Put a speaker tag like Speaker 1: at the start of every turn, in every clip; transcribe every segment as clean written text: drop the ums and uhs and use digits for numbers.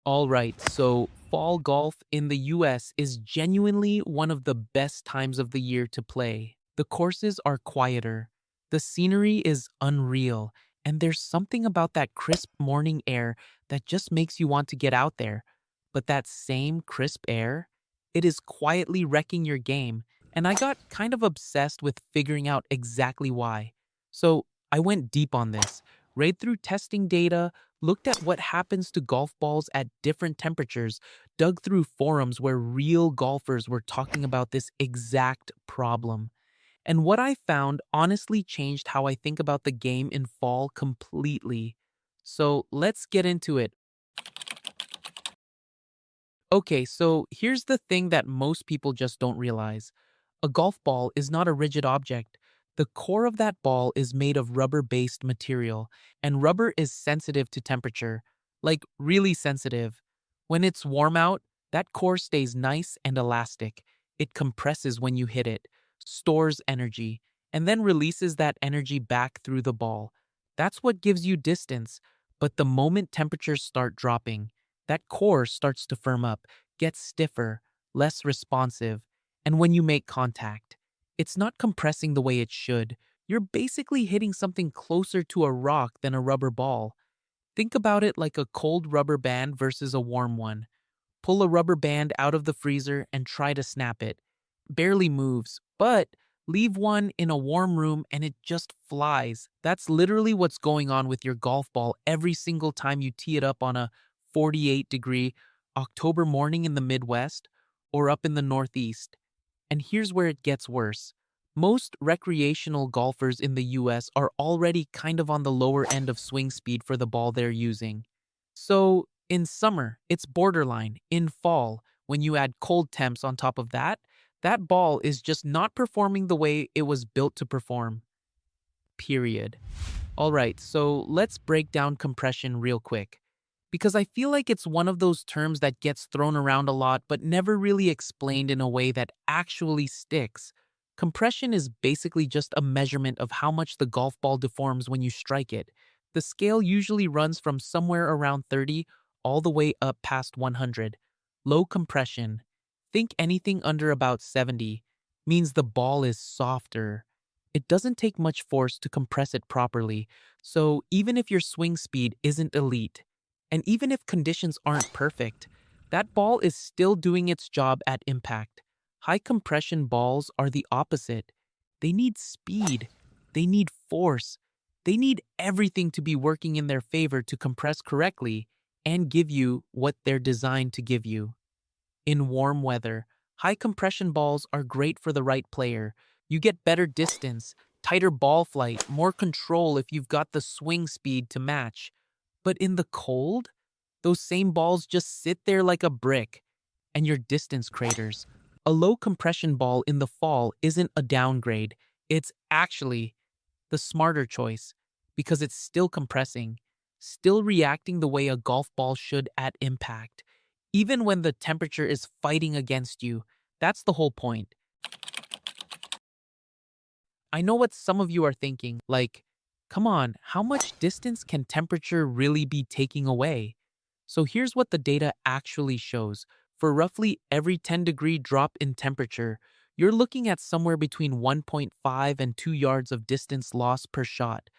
Speaker 1: All right, so fall golf in the US is genuinely one of the best times of the year to play. The courses are quieter, the scenery is unreal, and there's something about that crisp morning air that just makes you want to get out there. But that same crisp air, it is quietly wrecking your game, and I got kind of obsessed with figuring out exactly why. So I went deep on this, read through testing data, looked at what happens to golf balls at different temperatures, dug through forums where real golfers were talking about this exact problem. And what I found honestly changed how I think about the game in fall completely. So let's get into it. Okay, so here's the thing that most people just don't realize. A golf ball is not a rigid object. The core of that ball is made of rubber-based material, and rubber is sensitive to temperature, like really sensitive. When it's warm out, that core stays nice and elastic. It compresses when you hit it, stores energy, and then releases that energy back through the ball. That's what gives you distance. But the moment temperatures start dropping, that core starts to firm up, gets stiffer, less responsive, and when you make contact, it's not compressing the way it should. You're basically hitting something closer to a rock than a rubber ball. Think about it like a cold rubber band versus a warm one. Pull a rubber band out of the freezer and try to snap it. Barely moves, but leave one in a warm room and it just flies. That's literally what's going on with your golf ball every single time you tee it up on a 48-degree October morning in the Midwest or up in the Northeast. And here's where it gets worse. Most recreational golfers in the US are already kind of on the lower end of swing speed for the ball they're using. So, in summer, it's borderline. In fall, when you add cold temps on top of that, that ball is just not performing the way it was built to perform. Period. All right, so let's break down compression real quick. Because I feel like it's one of those terms that gets thrown around a lot but never really explained in a way that actually sticks. Compression is basically just a measurement of how much the golf ball deforms when you strike it. The scale usually runs from somewhere around 30 all the way up past 100. Low compression, think anything under about 70, means the ball is softer. It doesn't take much force to compress it properly, so even if your swing speed isn't elite, and even if conditions aren't perfect, that ball is still doing its job at impact. High compression balls are the opposite. They need speed, they need force, they need everything to be working in their favor to compress correctly and give you what they're designed to give you. In warm weather, high compression balls are great for the right player. You get better distance, tighter ball flight, more control if you've got the swing speed to match. But in the cold, those same balls just sit there like a brick, and your distance craters. A low compression ball in the fall isn't a downgrade, it's actually the smarter choice because it's still compressing, still reacting the way a golf ball should at impact, even when the temperature is fighting against you. That's the whole point. I know what some of you are thinking, like, come on, how much distance can temperature really be taking away? So here's what the data actually shows. For roughly every 10-degree drop in temperature, you're looking at somewhere between 1.5 and 2 yards of distance loss per shot.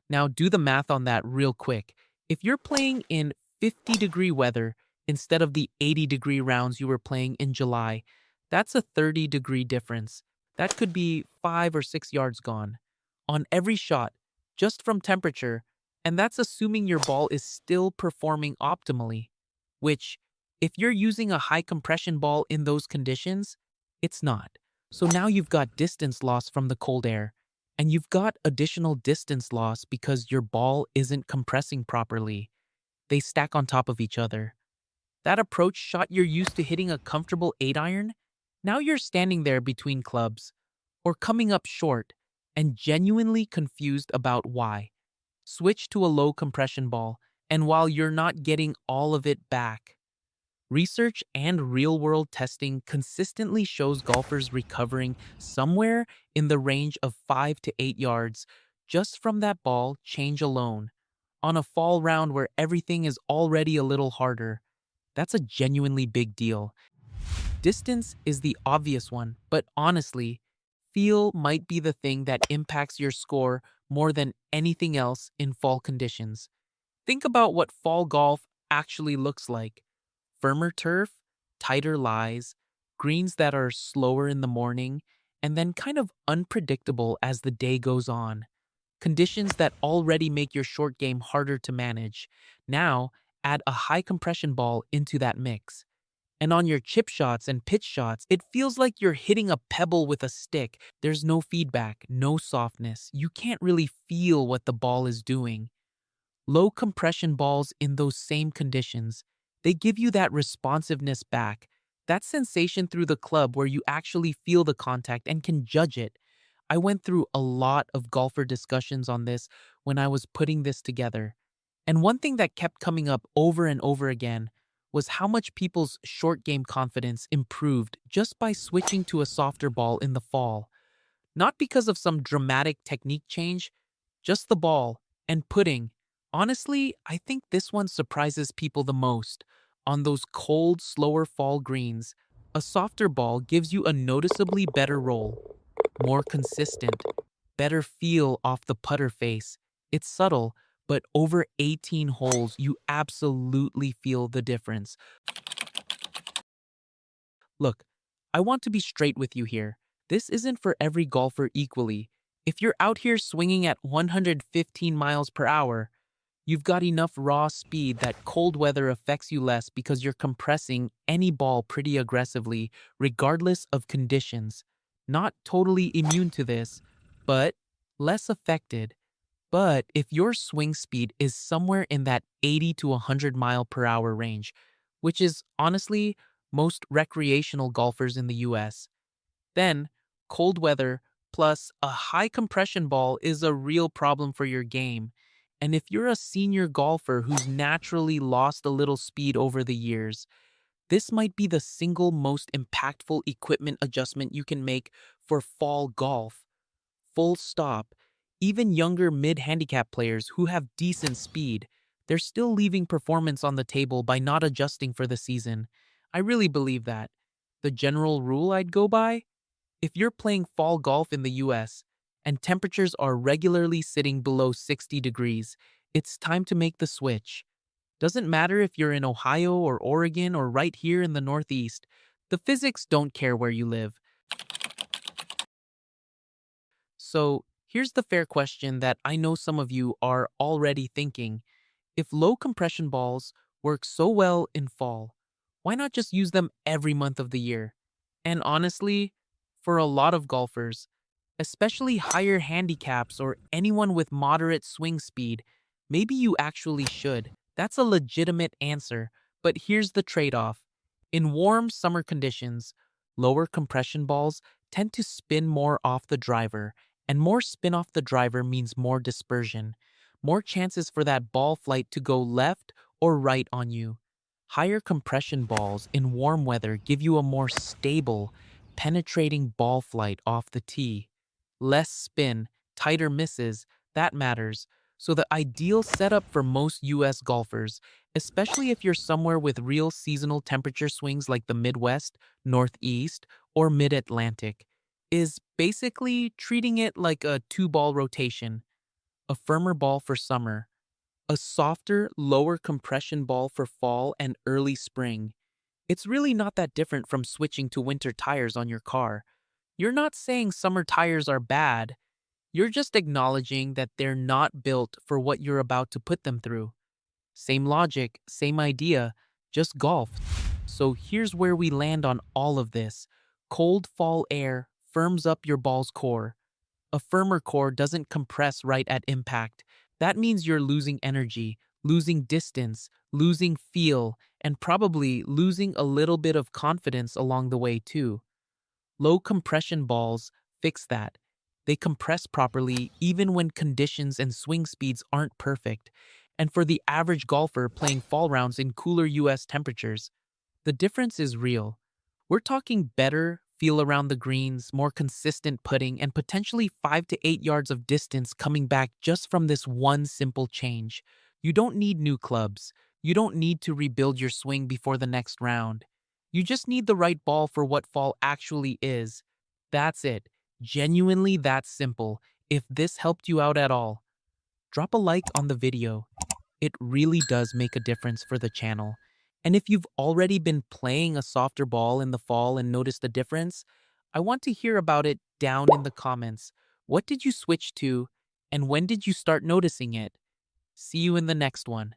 Speaker 1: Now do the math on that real quick. If you're playing in 50-degree weather instead of the 80-degree rounds you were playing in July, that's a 30-degree difference. That could be 5 or 6 yards gone on every shot, just from temperature, and that's assuming your ball is still performing optimally, which, if you're using a high compression ball in those conditions, it's not. So now you've got distance loss from the cold air, and you've got additional distance loss because your ball isn't compressing properly. They stack on top of each other. That approach shot you're used to hitting a comfortable 8 iron, now you're standing there between clubs, or coming up short, and genuinely confused about why. Switch to a low compression ball, and while you're not getting all of it back, research and real world testing consistently shows golfers recovering somewhere in the range of 5 to 8 yards just from that ball change alone. On a fall round where everything is already a little harder, That's a genuinely big deal. Distance is the obvious one, but honestly, feel might be the thing that impacts your score more than anything else in fall conditions. Think about what fall golf actually looks like: firmer turf, tighter lies, greens that are slower in the morning, and then kind of unpredictable as the day goes on. Conditions that already make your short game harder to manage. Now, add a high compression ball into that mix. And on your chip shots and pitch shots, it feels like you're hitting a pebble with a stick. There's no feedback, no softness. You can't really feel what the ball is doing. Low compression balls in those same conditions, they give you that responsiveness back, that sensation through the club where you actually feel the contact and can judge it. I went through a lot of golfer discussions on this when I was putting this together. And one thing that kept coming up over and over again was how much people's short game confidence improved just by switching to a softer ball in the fall. Not because of some dramatic technique change, just the ball and putting. Honestly, I think this one surprises people the most. On those cold, slower fall greens, a softer ball gives you a noticeably better roll, more consistent, better feel off the putter face. It's subtle, but over 18 holes, you absolutely feel the difference. Look, I want to be straight with you here. This isn't for every golfer equally. If you're out here swinging at 115 miles per hour, you've got enough raw speed that cold weather affects you less because you're compressing any ball pretty aggressively, regardless of conditions. Not totally immune to this, but less affected. But if your swing speed is somewhere in that 80 to 100 mile per hour range, which is honestly most recreational golfers in the US, then cold weather plus a high compression ball is a real problem for your game. And if you're a senior golfer who's naturally lost a little speed over the years, this might be the single most impactful equipment adjustment you can make for fall golf. Full stop. Even younger mid-handicap players who have decent speed, they're still leaving performance on the table by not adjusting for the season. I really believe that. The general rule I'd go by: if you're playing fall golf in the US and temperatures are regularly sitting below 60 degrees, it's time to make the switch. Doesn't matter if you're in Ohio or Oregon or right here in the Northeast, the physics don't care where you live. So, here's the fair question that I know some of you are already thinking. If low compression balls work so well in fall, why not just use them every month of the year? And honestly, for a lot of golfers, especially higher handicaps or anyone with moderate swing speed, maybe you actually should. That's a legitimate answer, but here's the trade-off. In warm summer conditions, lower compression balls tend to spin more off the driver, and more spin off the driver means more dispersion, more chances for that ball flight to go left or right on you. Higher compression balls in warm weather give you a more stable, penetrating ball flight off the tee. Less spin, tighter misses, that matters. So the ideal setup for most US golfers, especially if you're somewhere with real seasonal temperature swings like the Midwest, Northeast, or Mid-Atlantic, is basically treating it like a two-ball rotation: a firmer ball for summer, a softer, lower compression ball for fall and early spring. It's really not that different from switching to winter tires on your car. You're not saying summer tires are bad, you're just acknowledging that they're not built for what you're about to put them through. Same logic, same idea, just golf. So here's where we land on all of this. Cold fall air firms up your ball's core. A firmer core doesn't compress right at impact. That means you're losing energy, losing distance, losing feel, and probably losing a little bit of confidence along the way too. Low compression balls fix that. They compress properly even when conditions and swing speeds aren't perfect. And for the average golfer playing fall rounds in cooler US temperatures, the difference is real. We're talking better feel around the greens, more consistent putting, and potentially 5 to 8 yards of distance coming back just from this one simple change. You don't need new clubs. You don't need to rebuild your swing before the next round. You just need the right ball for what fall actually is. That's it. Genuinely that simple. If this helped you out at all, drop a like on the video. It really does make a difference for the channel. And if you've already been playing a softer ball in the fall and noticed a difference, I want to hear about it down in the comments. What did you switch to, and when did you start noticing it? See you in the next one.